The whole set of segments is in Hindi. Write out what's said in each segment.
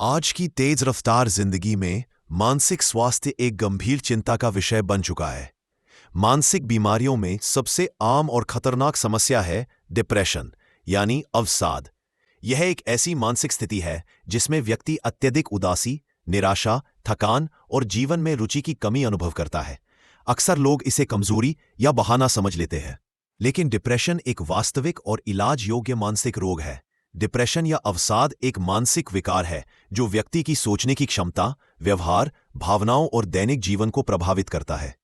आज की तेज रफ्तार जिंदगी में मानसिक स्वास्थ्य एक गंभीर चिंता का विषय बन चुका है। मानसिक बीमारियों में सबसे आम और खतरनाक समस्या है डिप्रेशन यानी अवसाद। यह एक ऐसी मानसिक स्थिति है जिसमें व्यक्ति अत्यधिक उदासी, निराशा, थकान और जीवन में रुचि की कमी अनुभव करता है। अक्सर लोग इसे कमजोरी या बहाना समझ लेते हैं, लेकिन डिप्रेशन एक वास्तविक और इलाज योग्य मानसिक रोग है। डिप्रेशन या अवसाद एक मानसिक विकार है जो व्यक्ति की सोचने की क्षमता, व्यवहार, भावनाओं और दैनिक जीवन को प्रभावित करता है।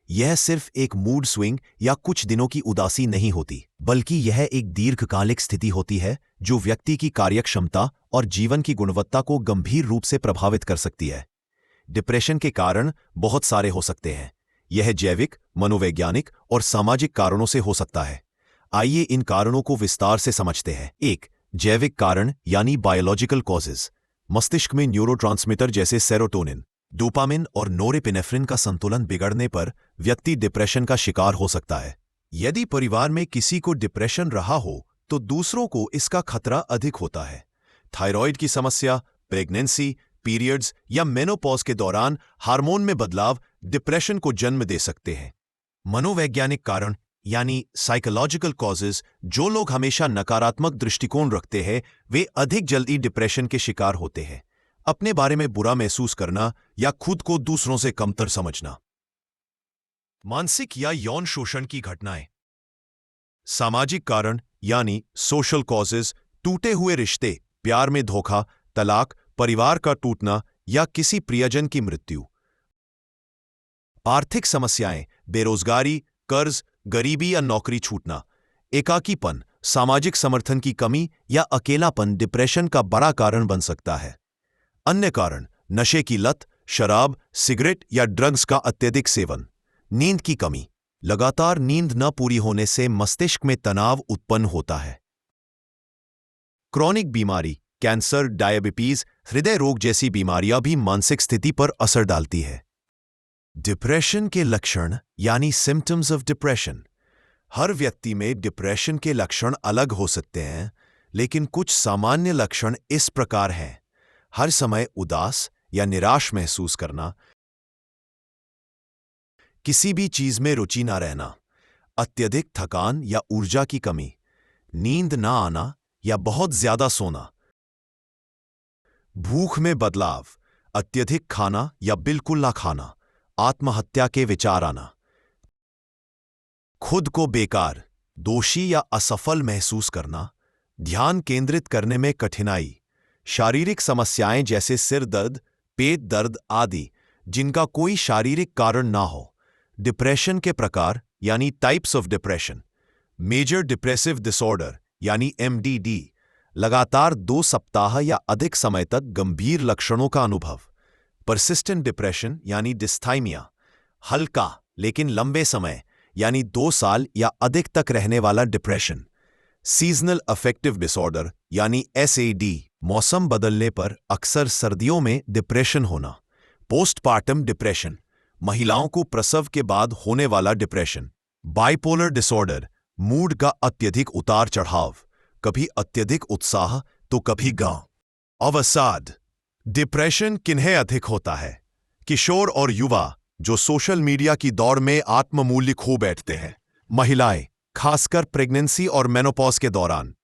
यह सिर्फ एक मूड स्विंग या कुछ दिनों की उदासी नहीं होती, बल्कि यह एक दीर्घकालिक स्थिति होती है जो व्यक्ति की कार्यक्षमता और जीवन की गुणवत्ता को गंभीर रूप से प्रभावित कर सकती है। डिप्रेशन के कारण बहुत सारे हो सकते हैं। यह जैविक, मनोवैज्ञानिक और सामाजिक कारणों से हो सकता है। आइए इन कारणों को विस्तार से समझते हैं। एक, जैविक कारण यानी बायोलॉजिकल कॉजेज। मस्तिष्क में न्यूरोट्रांसमीटर जैसे सेरोटोनिन, डोपामिन और नोरेपिनेफ्रिन का संतुलन बिगड़ने पर व्यक्ति डिप्रेशन का शिकार हो सकता है। यदि परिवार में किसी को डिप्रेशन रहा हो तो दूसरों को इसका खतरा अधिक होता है। थायराइड की समस्या, प्रेगनेंसी, पीरियड्स या मेनोपॉज के दौरान हार्मोन में बदलाव डिप्रेशन को जन्म दे सकते हैं। मनोवैज्ञानिक कारण यानी साइकोलॉजिकल कॉजेज। जो लोग हमेशा नकारात्मक दृष्टिकोण रखते हैं वे अधिक जल्दी डिप्रेशन के शिकार होते हैं। अपने बारे में बुरा महसूस करना या खुद को दूसरों से कमतर समझना। मानसिक या यौन शोषण की घटनाएं। सामाजिक कारण यानी सोशल कॉजेज। टूटे हुए रिश्ते, प्यार में धोखा, तलाक, परिवार का टूटना या किसी प्रियजन की मृत्यु। आर्थिक समस्याएं, बेरोजगारी, कर्ज, गरीबी या नौकरी छूटना। एकाकीपन, सामाजिक समर्थन की कमी या अकेलापन डिप्रेशन का बड़ा कारण बन सकता है। अन्य कारण, नशे की लत, शराब, सिगरेट या ड्रग्स का अत्यधिक सेवन। नींद की कमी, लगातार नींद न पूरी होने से मस्तिष्क में तनाव उत्पन्न होता है। क्रॉनिक बीमारी, कैंसर, डायबिटीज, हृदय रोग जैसी बीमारियां भी मानसिक स्थिति पर असर डालती है। डिप्रेशन के लक्षण यानी सिम्टम्स ऑफ डिप्रेशन। हर व्यक्ति में डिप्रेशन के लक्षण अलग हो सकते हैं, लेकिन कुछ सामान्य लक्षण इस प्रकार हैं। हर समय उदास या निराश महसूस करना, किसी भी चीज में रुचि न रहना, अत्यधिक थकान या ऊर्जा की कमी, नींद न आना या बहुत ज्यादा सोना, भूख में बदलाव, अत्यधिक खाना या बिल्कुल ना खाना, आत्महत्या के विचार आना, खुद को बेकार, दोषी या असफल महसूस करना, ध्यान केंद्रित करने में कठिनाई, शारीरिक समस्याएं जैसे सिर दर्द, पेट दर्द आदि जिनका कोई शारीरिक कारण ना हो। डिप्रेशन के प्रकार यानी types of depression. Major depressive disorder यानी MDD, लगातार 2 सप्ताह या अधिक समय तक गंभीर लक्षणों का अनुभव। परसिस्टेंट डिप्रेशन यानी डिस्थाइमिया, हल्का लेकिन लंबे समय यानी 2 साल या अधिक तक रहने वाला डिप्रेशन। सीजनल अफेक्टिव डिसऑर्डर यानी SAD, मौसम बदलने पर अक्सर सर्दियों में डिप्रेशन होना। पोस्टपार्टम डिप्रेशन, महिलाओं को प्रसव के बाद होने वाला डिप्रेशन। बाइपोलर डिसऑर्डर, मूड का अत्यधिक उतार चढ़ाव, कभी अत्यधिक उत्साह तो कभी गम। अवसाद, डिप्रेशन किन्हें अधिक होता है? किशोर और युवा जो सोशल मीडिया की दौड़ में आत्ममूल्य खो बैठते हैं। महिलाएं, खासकर प्रेगनेंसी और मेनोपॉज के दौरान।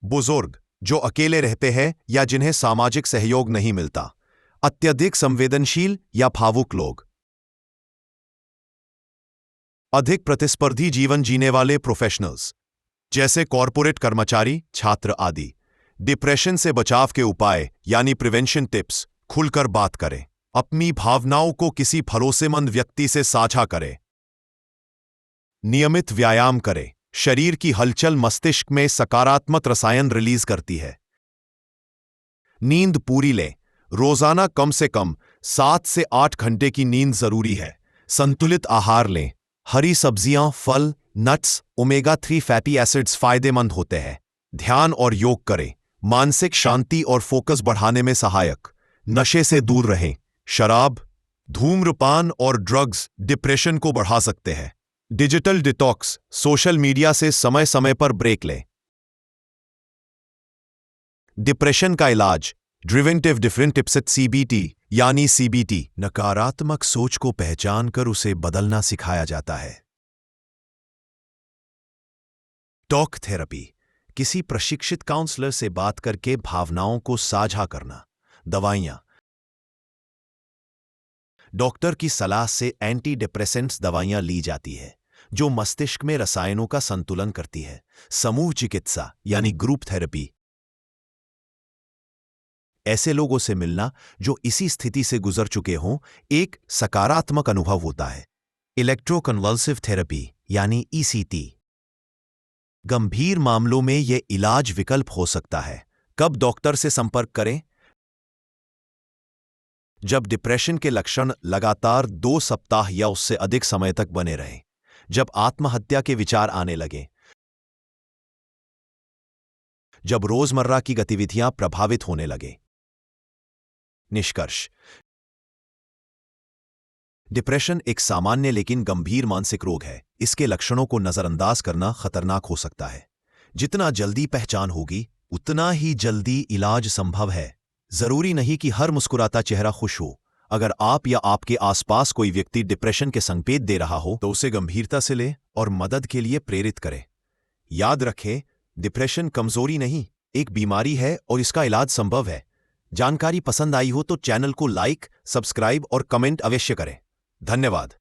बुजुर्ग जो अकेले रहते हैं या जिन्हें सामाजिक सहयोग नहीं मिलता। अत्यधिक संवेदनशील या भावुक लोग। अधिक प्रतिस्पर्धी जीवन जीने वाले प्रोफेशनल्स जैसे कॉरपोरेट कर्मचारी, छात्र आदि। डिप्रेशन से बचाव के उपाय यानी प्रिवेंशन टिप्स। खुलकर बात करें, अपनी भावनाओं को किसी भरोसेमंद व्यक्ति से साझा करें। नियमित व्यायाम करें, शरीर की हलचल मस्तिष्क में सकारात्मक रसायन रिलीज करती है। नींद पूरी लें, रोजाना कम से कम 7 से 8 घंटे की नींद जरूरी है। संतुलित आहार लें, हरी सब्जियां, फल, नट्स, ओमेगा 3 फैटी एसिड्स फायदेमंद होते हैं। ध्यान और योग करें, मानसिक शांति और फोकस बढ़ाने में सहायक। नशे से दूर रहें, शराब, धूम्रपान और ड्रग्स डिप्रेशन को बढ़ा सकते हैं। डिजिटल डिटॉक्स, सोशल मीडिया से समय समय पर ब्रेक लें। डिप्रेशन का इलाज, ड्रिवेंटिव डिफरेंट टिप्सेट सीबीटी यानी सीबीटी, नकारात्मक सोच को पहचान कर उसे बदलना सिखाया जाता है। टॉक थेरेपी, किसी प्रशिक्षित काउंसलर से बात करके भावनाओं को साझा करना। दवाइयां, डॉक्टर की सलाह से एंटी डिप्रेसेंट्स दवाइयां ली जाती है जो मस्तिष्क में रसायनों का संतुलन करती है। समूह चिकित्सा यानी ग्रुप थेरेपी, ऐसे लोगों से मिलना जो इसी स्थिति से गुजर चुके हों, एक सकारात्मक अनुभव होता है। इलेक्ट्रोकन्वल्सिव थेरेपी यानी ईसीटी, गंभीर मामलों में यह इलाज विकल्प हो सकता है। कब डॉक्टर से संपर्क करें? जब डिप्रेशन के लक्षण लगातार 2 सप्ताह या उससे अधिक समय तक बने रहें, जब आत्महत्या के विचार आने लगें, जब रोजमर्रा की गतिविधियां प्रभावित होने लगें। निष्कर्ष, डिप्रेशन एक सामान्य लेकिन गंभीर मानसिक रोग है। इसके लक्षणों को नजरअंदाज करना खतरनाक हो सकता है। जितना जल्दी पहचान होगी, उतना ही जल्दी इलाज संभव है। जरूरी नहीं कि हर मुस्कुराता चेहरा खुश हो। अगर आप या आपके आसपास कोई व्यक्ति डिप्रेशन के संकेत दे रहा हो, तो उसे गंभीरता से ले और मदद के लिए प्रेरित करें। याद रखें, डिप्रेशन कमजोरी नहीं, एक बीमारी है और इसका इलाज संभव है। जानकारी पसंद आई हो तो चैनल को लाइक, सब्सक्राइब और कमेंट अवश्य करें। धन्यवाद।